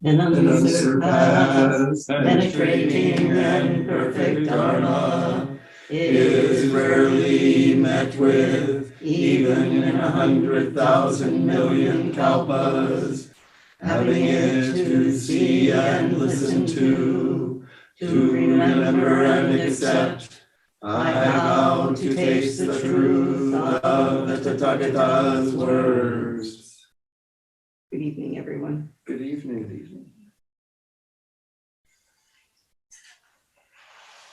an unsurpassed, penetrating, and perfect Dharma is rarely met with, even in 100,000 million kalpas. Having it to see and listen to remember and accept, I vow to taste the truth of the Tathagata's words. Good evening, everyone. Good evening. Good evening.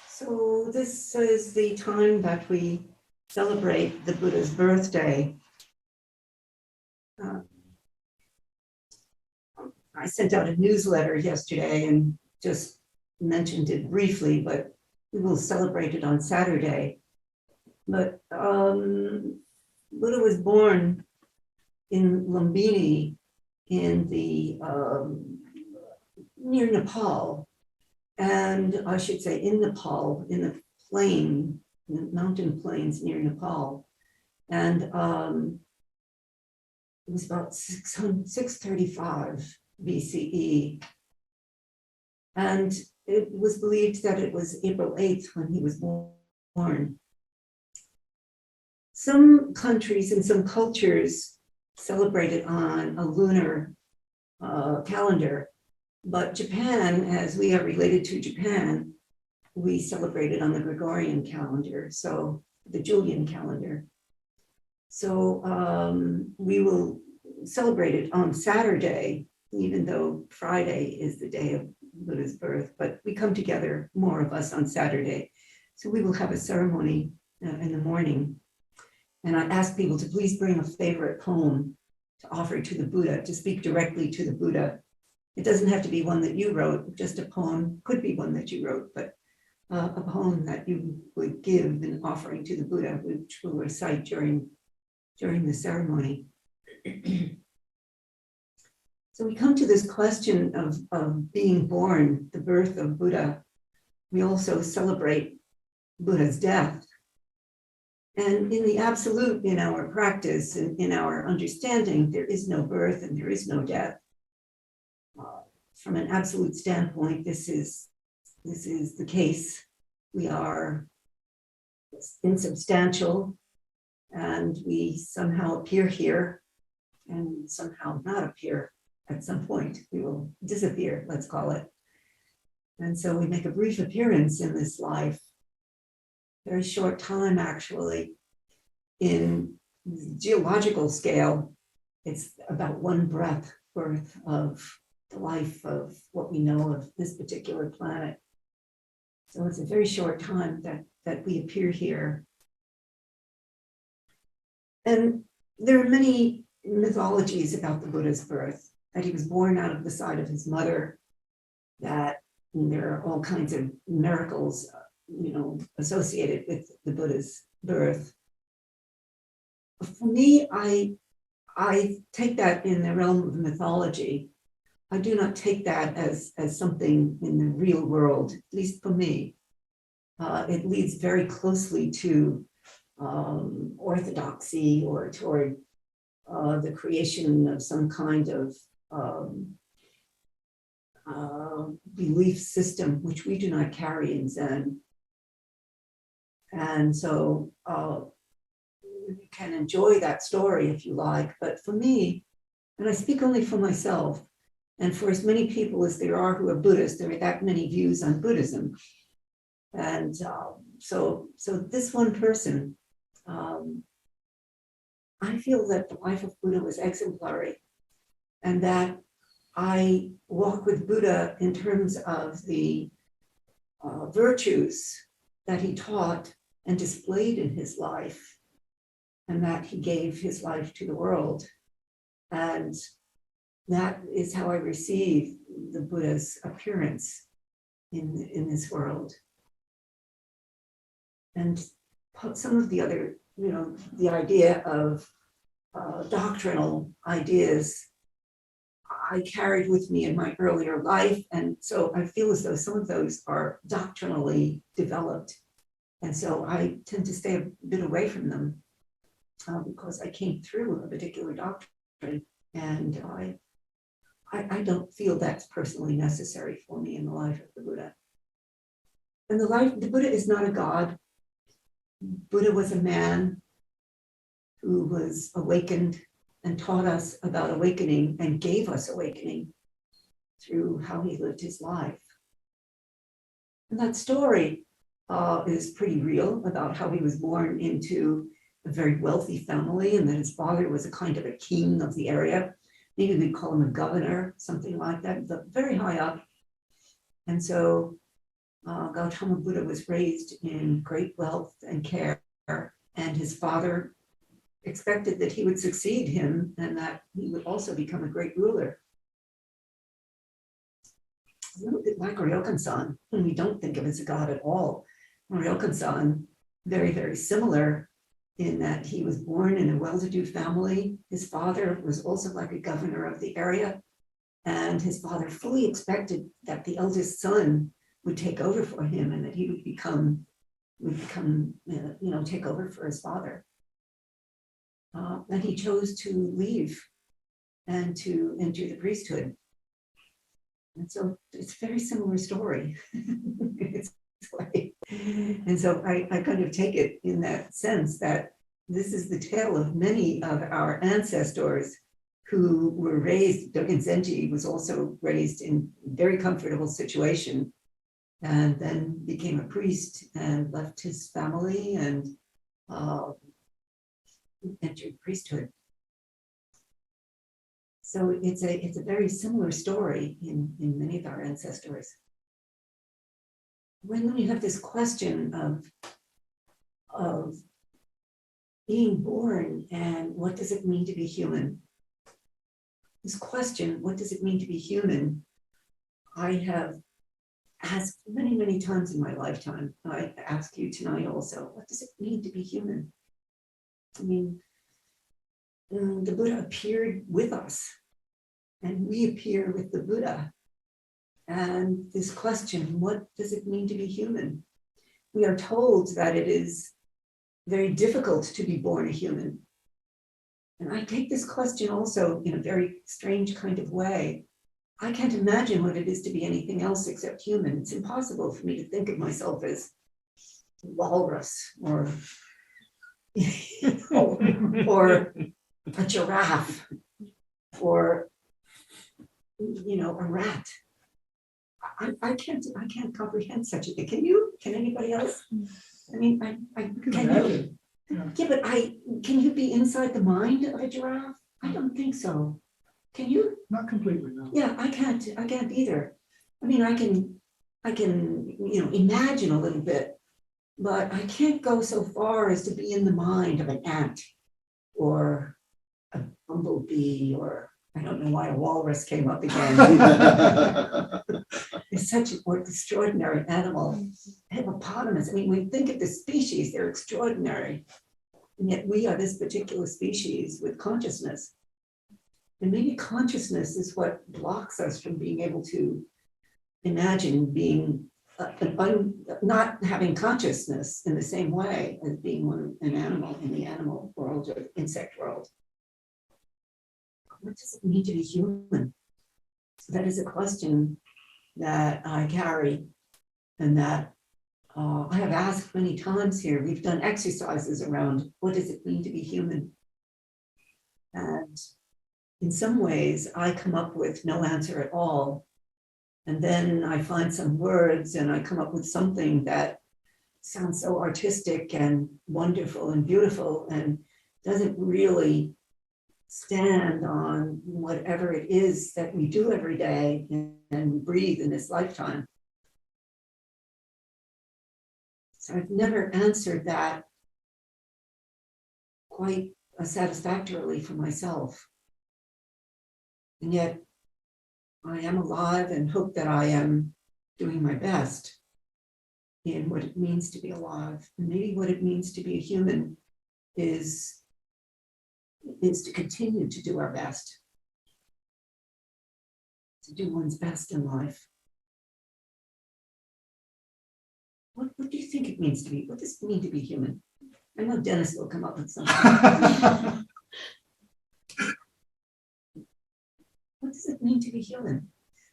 So this is the time that we celebrate the Buddha's birthday. I sent out a newsletter yesterday and just mentioned it briefly, but we will celebrate it on Saturday. But Buddha was born in Lumbini in the near Nepal, and I should say in Nepal, in the plain, in the mountain plains near Nepal. And it was about 635 BCE. And it was believed that it was April 8th when he was born. Some countries and some cultures celebrate it on a lunar calendar, but Japan, as we are related to Japan, we celebrate it on the Gregorian calendar, so the Julian calendar. So we will celebrate it on Saturday, even though Friday is the day of Buddha's birth, but we come together, more of us, on Saturday. So we will have a ceremony in the morning. And I ask people to please bring a favorite poem to offer to the Buddha, to speak directly to the Buddha. It doesn't have to be one that you wrote, just a poem, could be one that you wrote, but a poem that you would give in offering to the Buddha, which we'll recite during the ceremony. So we come to this question of being born, the birth of Buddha. We also celebrate Buddha's death. And in the absolute, in our practice and in our understanding, there is no birth and there is no death. From an absolute standpoint, this is the case. We are insubstantial, and we somehow appear here and somehow not appear at some point. We will disappear, let's call it. And so we make a brief appearance in this life, very short time actually. In geological scale, it's about one breath worth of the life of what we know of this particular planet. So it's a very short time that we appear here. And there are many mythologies about the Buddha's birth, that he was born out of the side of his mother, that there are all kinds of miracles associated with the Buddha's birth. For me, I take that in the realm of mythology. I do not take that as something in the real world, at least for me. It leads very closely to orthodoxy or toward the creation of some kind of belief system, which we do not carry in Zen. And so you can enjoy that story if you like, but for me, and I speak only for myself, and for as many people as there are who are Buddhists, there are that many views on Buddhism. And so this one person, I feel that the life of Buddha was exemplary, and that I walk with Buddha in terms of the virtues that he taught and displayed in his life, and that he gave his life to the world. And that is how I receive the Buddha's appearance in this world. And some of the other, the idea of doctrinal ideas I carried with me in my earlier life. And so I feel as though some of those are doctrinally developed. And so I tend to stay a bit away from them because I came through a particular doctrine. And I don't feel that's personally necessary for me in the life of the Buddha. And the Buddha is not a god. Buddha was a man who was awakened and taught us about awakening and gave us awakening through how he lived his life. And that story is pretty real about how he was born into a very wealthy family and that his father was a kind of a king of the area. Maybe we'd call him a governor, something like that, but very high up. And so Gautama Buddha was raised in great wealth and care, and his father expected that he would succeed him and that he would also become a great ruler. A little bit like Ryokan-san, whom we don't think of as a god at all. Ryokan-san, very, very similar in that he was born in a well-to-do family. His father was also like a governor of the area, and his father fully expected that the eldest son would take over for him and that he would take over for his father. And he chose to leave and to enter the priesthood. And so it's a very similar story. And so I kind of take it in that sense that this is the tale of many of our ancestors who were raised. Dogen Zenji was also raised in a very comfortable situation and then became a priest and left his family and entered priesthood. So it's a very similar story in many of our ancestors. When you have this question of being born and what does it mean to be human? This question, what does it mean to be human? I have asked many, many times in my lifetime. I ask you tonight also, what does it mean to be human? I mean, the Buddha appeared with us and we appear with the Buddha. And this question, what does it mean to be human? We are told that it is very difficult to be born a human. And I take this question also in a very strange kind of way. I can't imagine what it is to be anything else except human. It's impossible for me to think of myself as a walrus or a giraffe or a rat. I can't comprehend such a thing. Can you? Can anybody else? I mean, I can you? Yeah, but can you be inside the mind of a giraffe? I don't think so. Can you? Not completely, no. Yeah, I can't either. I mean, I can imagine a little bit, but I can't go so far as to be in the mind of an ant or a bumblebee or I don't know why a walrus came up again. It's such an extraordinary animal. Hippopotamus, I mean, when you think of the species, they're extraordinary. And yet we are this particular species with consciousness. And maybe consciousness is what blocks us from being able to imagine being not having consciousness in the same way as being an animal in the animal world or insect world. What does it mean to be human? So that is a question that I carry and that I have asked many times here. We've done exercises around what does it mean to be human? And in some ways, I come up with no answer at all. And then I find some words and I come up with something that sounds so artistic and wonderful and beautiful and doesn't really stand on whatever it is that we do every day and breathe in this lifetime. So I've never answered that quite satisfactorily for myself. And yet I am alive and hope that I am doing my best in what it means to be alive. And maybe what it means to be a human is to continue to do our best, to do one's best in life. What do you think it means to be? What does it mean to be human? I know Dennis will come up with something. what does it mean to be human?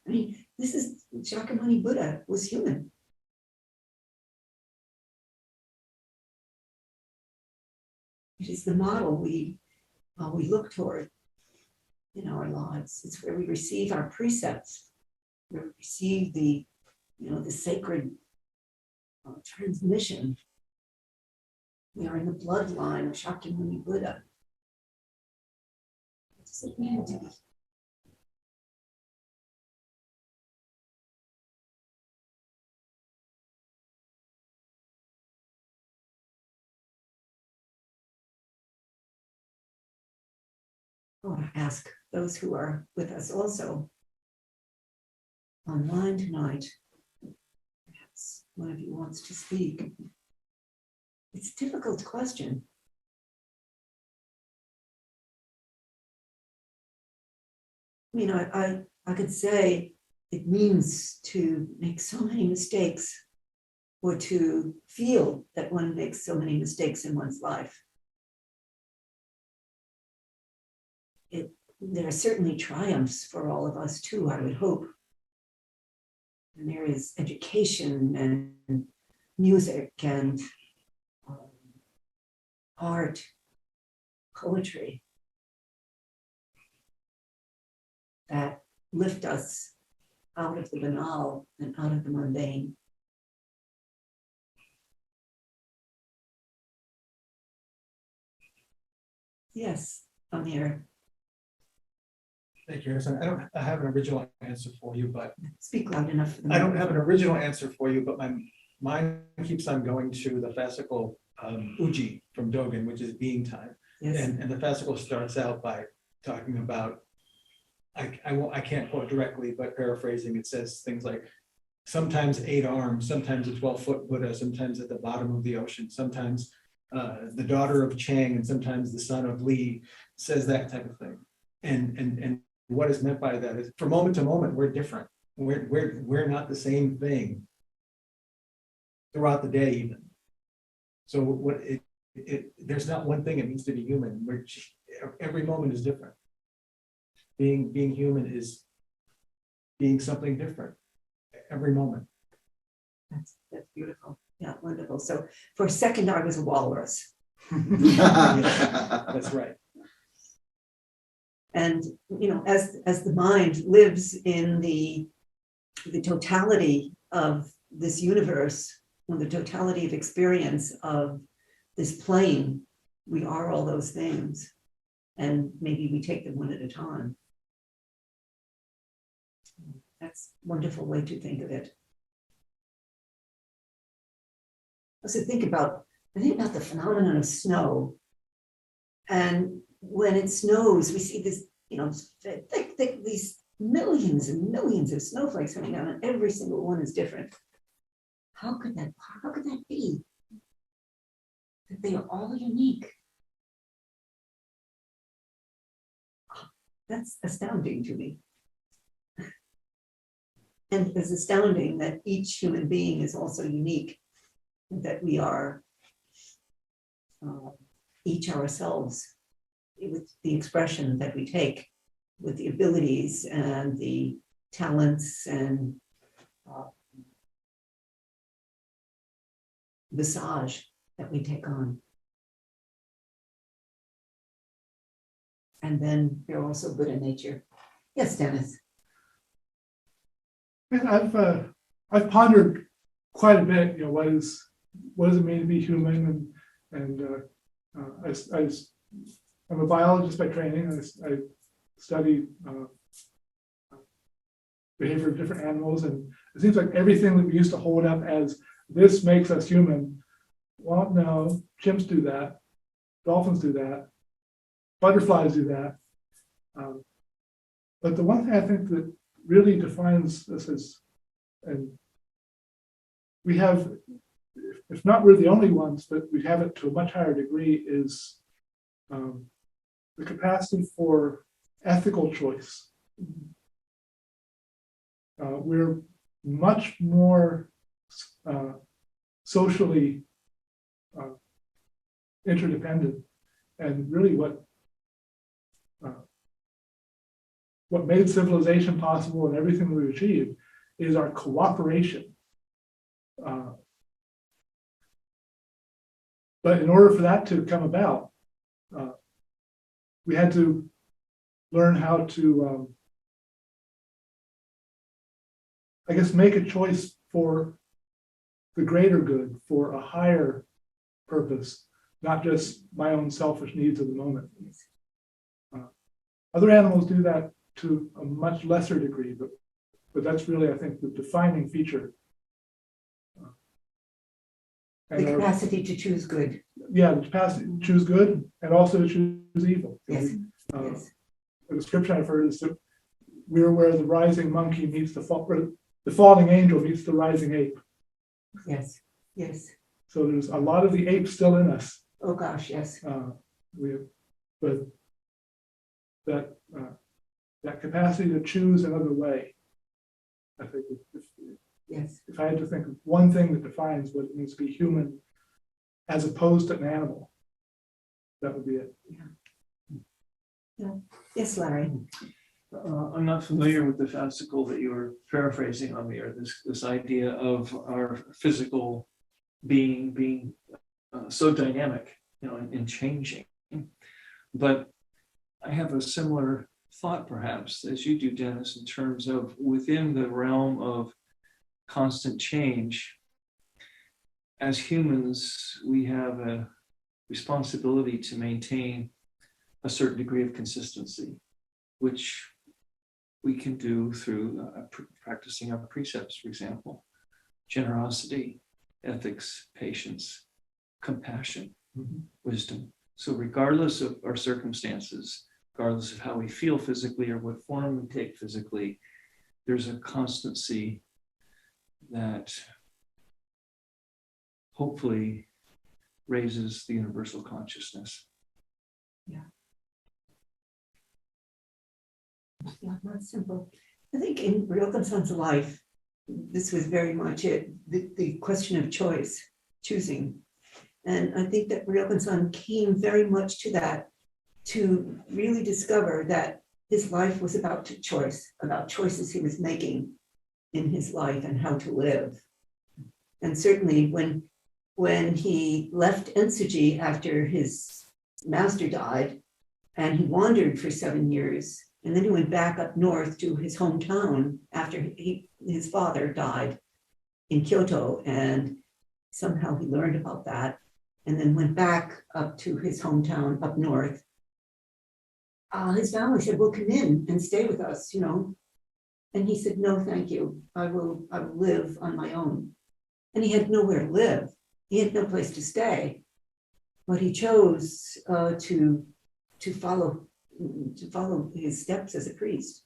I mean, this is Shakyamuni Buddha was human. It is the model we look toward in our lives. It's where we receive our precepts, where we receive the sacred transmission. We are in the bloodline of Shakyamuni Buddha. What does it mean to be? I want to ask those who are with us also online tonight, perhaps one of you wants to speak. It's a difficult question. You know, I could say it means to make so many mistakes, or to feel that one makes so many mistakes in one's life. There are certainly triumphs for all of us too, I would hope. And there is education and music and art, poetry that lift us out of the banal and out of the mundane. Yes, Amir. Thank you, Harrison. I have an original answer for you, but Speak loud enough. I don't have an original answer for you, but my mind keeps on going to the fascicle Uji from Dogen, which is being time. Yes. And the fascicle starts out by talking about, I can't quote directly, but paraphrasing, it says things like, sometimes 8 arms, sometimes a 12-foot Buddha, sometimes at the bottom of the ocean, sometimes the daughter of Chang, and sometimes the son of Li, says that type of thing. And what is meant by that is, from moment to moment, we're different. We're not the same thing throughout the day, even. So there's not one thing it means to be human. Every moment is different. Being human is being something different every moment. That's beautiful. Yeah, wonderful. So for a second, I was a walrus. That's right. And as the mind lives in the totality of this universe, or the totality of experience of this plane, we are all those things, and maybe we take them one at a time. That's a wonderful way to think of it. Also think about the phenomenon of snow. And when it snows, we see this, thick, these millions and millions of snowflakes coming down, and every single one is different. How could that be? That they are all unique. That's astounding to me. And it's astounding that each human being is also unique, that we are each ourselves, with the expression that we take, with the abilities and the talents and visage that we take on. And then you're also Buddha nature. Yes, Dennis. I've pondered quite a bit. What does it mean to be human? And I'm a biologist by training. I study behavior of different animals, and it seems like everything that we used to hold up as this makes us human. Well, no, chimps do that, dolphins do that, butterflies do that. But the one thing I think that really defines us as, and we have, if not we're the only ones, but we have it to a much higher degree, is the capacity for ethical choice. We're much more socially interdependent, and really what what made civilization possible and everything we've achieved is our cooperation. But in order for that to come about, we had to learn how to, I guess, make a choice for the greater good, for a higher purpose, not just my own selfish needs of the moment. Other animals do that to a much lesser degree, but that's really, I think, the defining feature. The capacity to choose good. Yeah, the capacity to choose good and also to choose evil. Yes. Yes. The description I've heard is that we're where the rising monkey meets the falling angel meets the rising ape. Yes, yes. So there's a lot of the ape still in us. Oh, gosh, yes. But that capacity to choose another way, I think, if I had to think of one thing that defines what it means to be human as opposed to an animal, that would be it. Yeah. Yes, Larry. I'm not familiar with the fascicle that you were paraphrasing on me, or this idea of our physical being so dynamic, and changing. But I have a similar thought, perhaps, as you do, Dennis, in terms of within the realm of constant change. As humans, we have a responsibility to maintain a certain degree of consistency, which we can do through practicing our precepts, for example, generosity, ethics, patience, compassion, wisdom. So regardless of our circumstances, regardless of how we feel physically or what form we take physically, there's a constancy that hopefully raises the universal consciousness. Yeah, not simple. I think in Ryokan-san's life, this was very much it, the question of choice, choosing. And I think that Ryokan-san came very much to that, to really discover that his life was about choice, about choices he was making in his life and how to live. And certainly when he left Ensuji after his master died, and he wandered for 7 years, and then he went back up north to his hometown after his father died in Kyoto, and somehow he learned about that, and then went back up to his hometown up north. His family said, "Well, come in and stay with us, And he said, "No, thank you. I will live on my own." And he had nowhere to live. He had no place to stay, but he chose to follow his steps as a priest.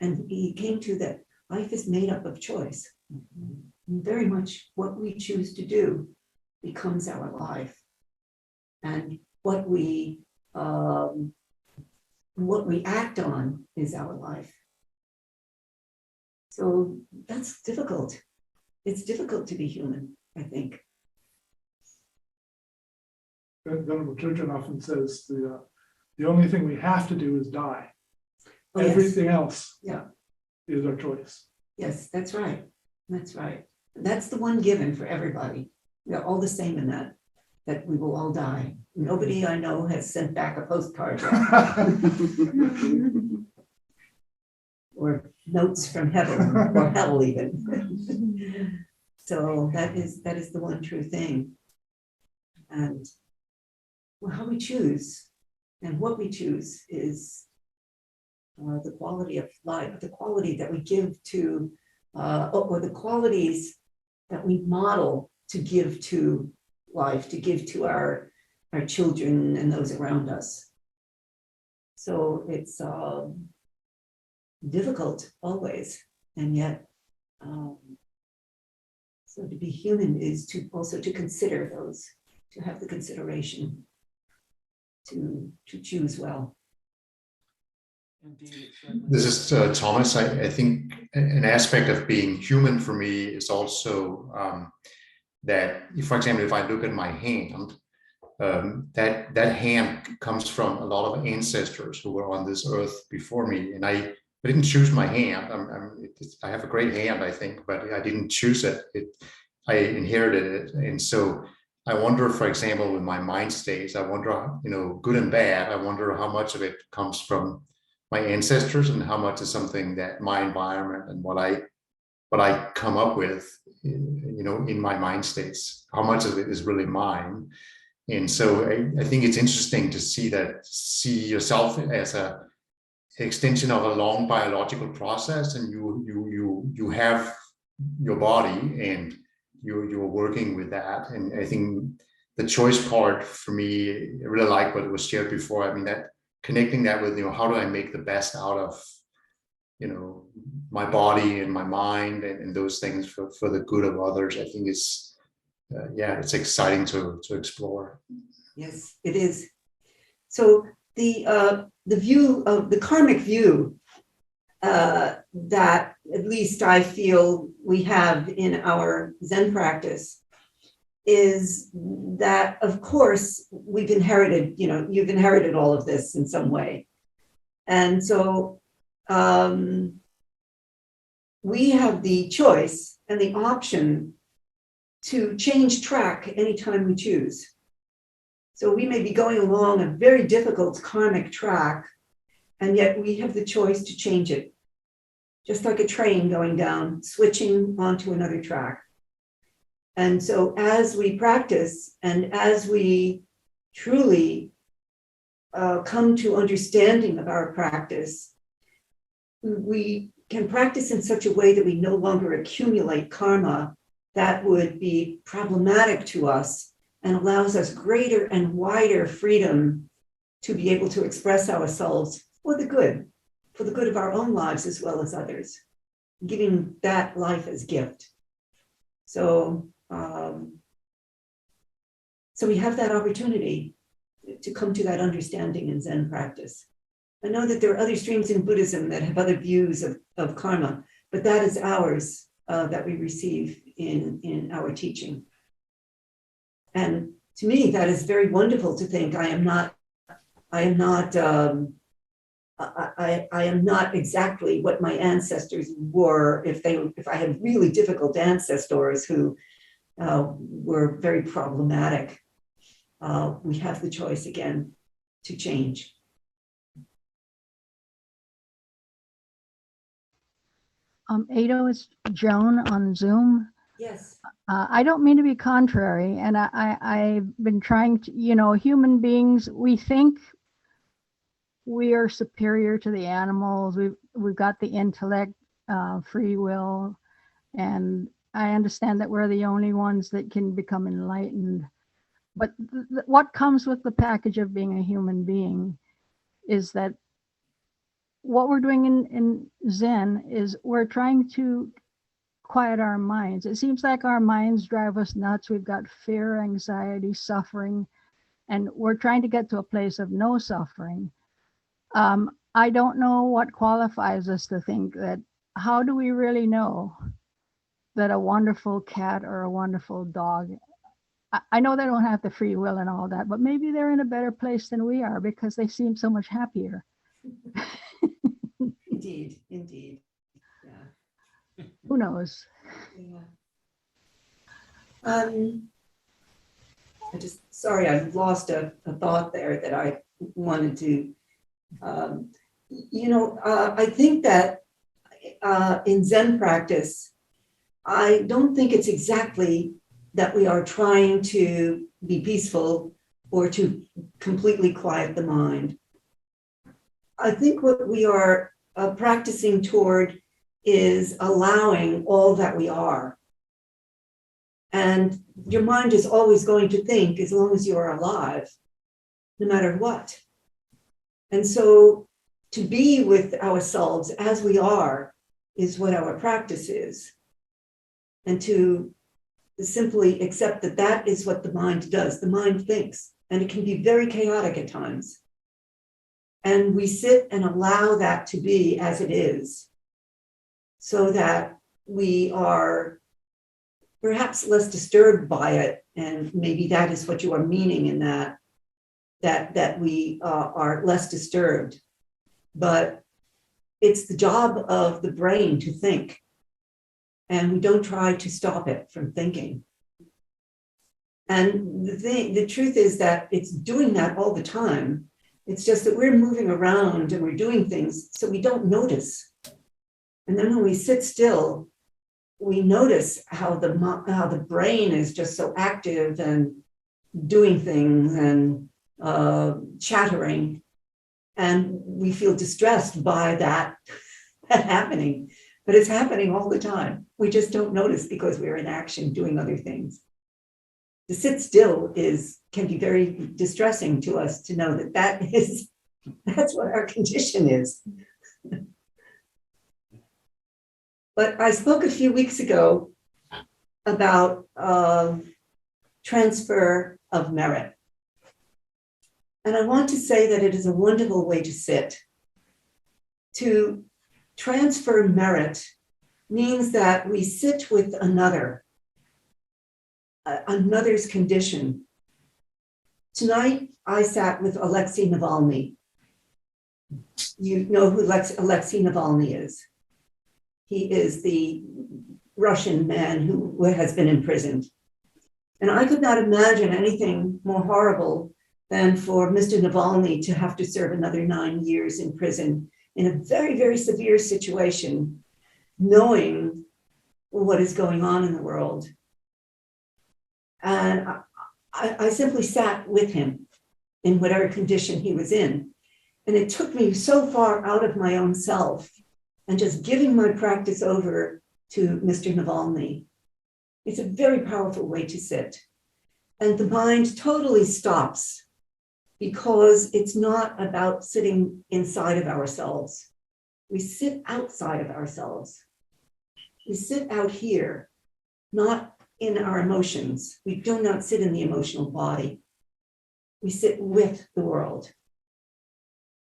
And he came to that life is made up of choice. Very much what we choose to do becomes our life. And what we act on is our life. So that's difficult. It's difficult to be human, I think. Venerable Churchin often says the only thing we have to do is die. Oh, yes. Everything else Yeah. is our choice. Yes, that's right. That's right. That's the one given for everybody. We're all the same in that we will all die. Nobody I know has sent back a postcard yet. Or notes from heaven or hell even. So that is the one true thing. And how we choose and what we choose is the quality of life, the quality that we give to, or the qualities that we model to give to life, to give to our children and those around us. So it's difficult always, and yet, so to be human is to also to consider those, to have the consideration, to choose well. This is Thomas. I think an aspect of being human for me is also that, for example, if I look at my hand, that hand comes from a lot of ancestors who were on this earth before me, and I I didn't choose my hand. I have a great hand, I think, but I didn't choose it. I inherited it. And so I wonder, for example, with my mind states, I wonder, good and bad, I wonder how much of it comes from my ancestors and how much is something that my environment and what I come up with, in my mind states, how much of it is really mine. And so I think it's interesting to see yourself as a extension of a long biological process, and you have your body and you're working with that. And I think the choice part for me, I really like what was shared before. I mean, that connecting that with, how do I make the best out of, my body and my mind and those things for the good of others, I think is, it's exciting to explore. Yes, it is. So the view of the karmic view that at least I feel we have in our Zen practice is that, of course, we've inherited, you've inherited all of this in some way. And so we have the choice and the option to change track anytime we choose. So we may be going along a very difficult karmic track, and yet we have the choice to change it. Just like a train going down, switching onto another track. And so as we practice and as we truly come to understanding of our practice, we can practice in such a way that we no longer accumulate karma that would be problematic to us and allows us greater and wider freedom to be able to express ourselves for the good of our own lives as well as others, giving that life as gift. So we have that opportunity to come to that understanding in Zen practice. I know that there are other streams in Buddhism that have other views of karma, but that is ours that we receive in our teaching. And to me, that is very wonderful to think I am not exactly what my ancestors were if I had really difficult ancestors who were very problematic. We have the choice again to change. Eido, is Joan on Zoom. Yes. I don't mean to be contrary, and I've been trying to, human beings, we think we are superior to the animals. We've got the intellect, free will, and I understand that we're the only ones that can become enlightened. But what comes with the package of being a human being is that what we're doing in Zen is we're trying to quiet our minds. It seems like our minds drive us nuts. We've got fear, anxiety, suffering, and we're trying to get to a place of no suffering. I don't know what qualifies us to think that. How do we really know that a wonderful cat or a wonderful dog, I know they don't have the free will and all that, but maybe they're in a better place than we are because they seem so much happier. Indeed. Yeah. Who knows? Yeah. I've lost a thought there that I wanted to, I think that in Zen practice, I don't think it's exactly that we are trying to be peaceful or to completely quiet the mind. I think what we are practicing toward is allowing all that we are. And your mind is always going to think as long as you are alive, no matter what. And so to be with ourselves as we are is what our practice is. And to simply accept that that is what the mind does. The mind thinks, and it can be very chaotic at times. And we sit and allow that to be as it is, so that we are perhaps less disturbed by it. And maybe that is what you are meaning in that we are less disturbed. But it's the job of the brain to think. And we don't try to stop it from thinking. And the truth is that it's doing that all the time. It's just that we're moving around and we're doing things so we don't notice. And then when we sit still, we notice how the brain is just so active and doing things and chattering. And we feel distressed by that happening. But it's happening all the time. We just don't notice because we're in action doing other things. To sit still can be very distressing to us to know that that's what our condition is. But I spoke a few weeks ago about transfer of merit. And I want to say that it is a wonderful way to sit. To transfer merit means that we sit with another's condition. Tonight, I sat with Alexei Navalny. You know who Alexei Navalny is. He is the Russian man who has been imprisoned. And I could not imagine anything more horrible than for Mr. Navalny to have to serve another 9 years in prison in a very, very severe situation, knowing what is going on in the world. And I simply sat with him in whatever condition he was in. And it took me so far out of my own self and just giving my practice over to Mr. Navalny. It's a very powerful way to sit. And the mind totally stops because it's not about sitting inside of ourselves. We sit outside of ourselves. We sit out here, not in our emotions. We do not sit in the emotional body. We sit with the world.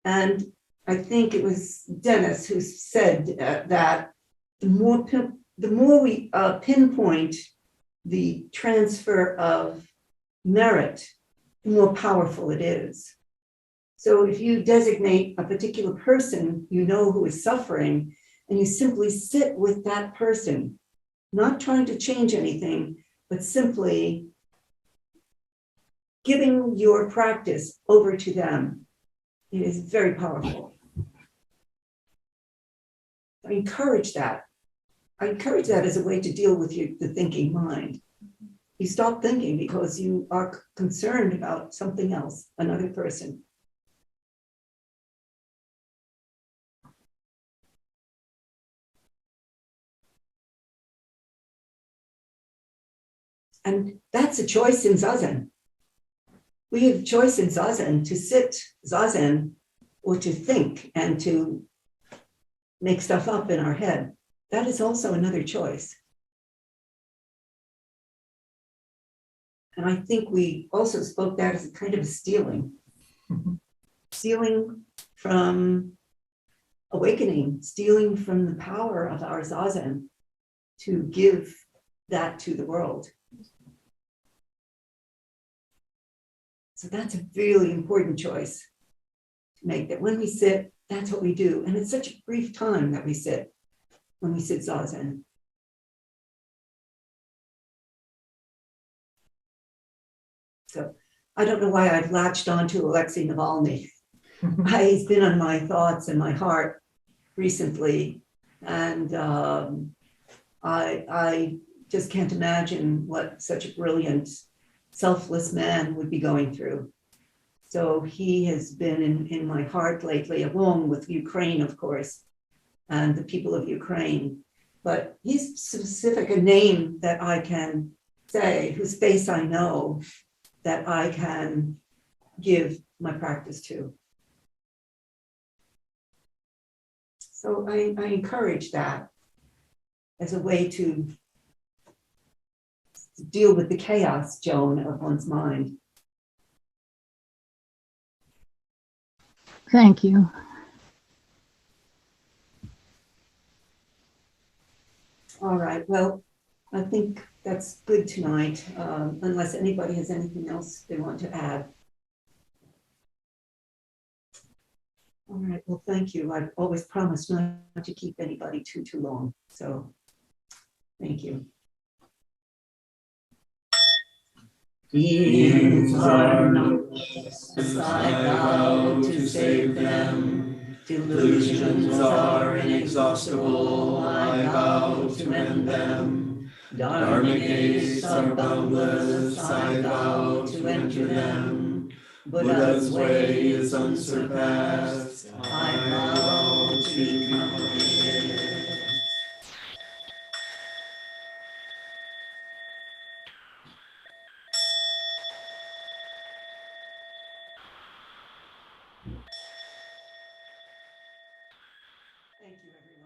And I think it was Dennis who said that the more we pinpoint the transfer of merit, the more powerful it is. So if you designate a particular person you know who is suffering, and you simply sit with that person, not trying to change anything, but simply giving your practice over to them, it is very powerful. I encourage that. I encourage that as a way to deal with the thinking mind. You stop thinking because you are concerned about something else, another person. And that's a choice in Zazen. We have a choice in Zazen to sit Zazen or to think and to make stuff up in our head. That is also another choice. And I think we also spoke that as a kind of a stealing. Stealing from awakening, stealing from the power of our Zazen to give that to the world. So that's a really important choice to make, that when we sit, that's what we do. And it's such a brief time that we sit when we sit Zazen. So I don't know why I've latched on to Alexei Navalny. He's been on my thoughts and my heart recently. And I just can't imagine what such a brilliant, selfless man would be going through. So he has been in my heart lately, along with Ukraine, of course, and the people of Ukraine. But he's specific, a name that I can say, whose face I know, that I can give my practice to. So I encourage that as a way to deal with the chaos, Joan, of one's mind. Thank you. All right, well, I think that's good tonight, unless anybody has anything else they want to add. All right, well, thank you. I've always promised not to keep anybody too long, so thank you. Beings are not, I vow to save them. Delusions are inexhaustible, I vow to end them. Dharmic gates are boundless, I vow to enter them. Buddha's way is unsurpassed, I vow to comprehend. Thank you, everyone.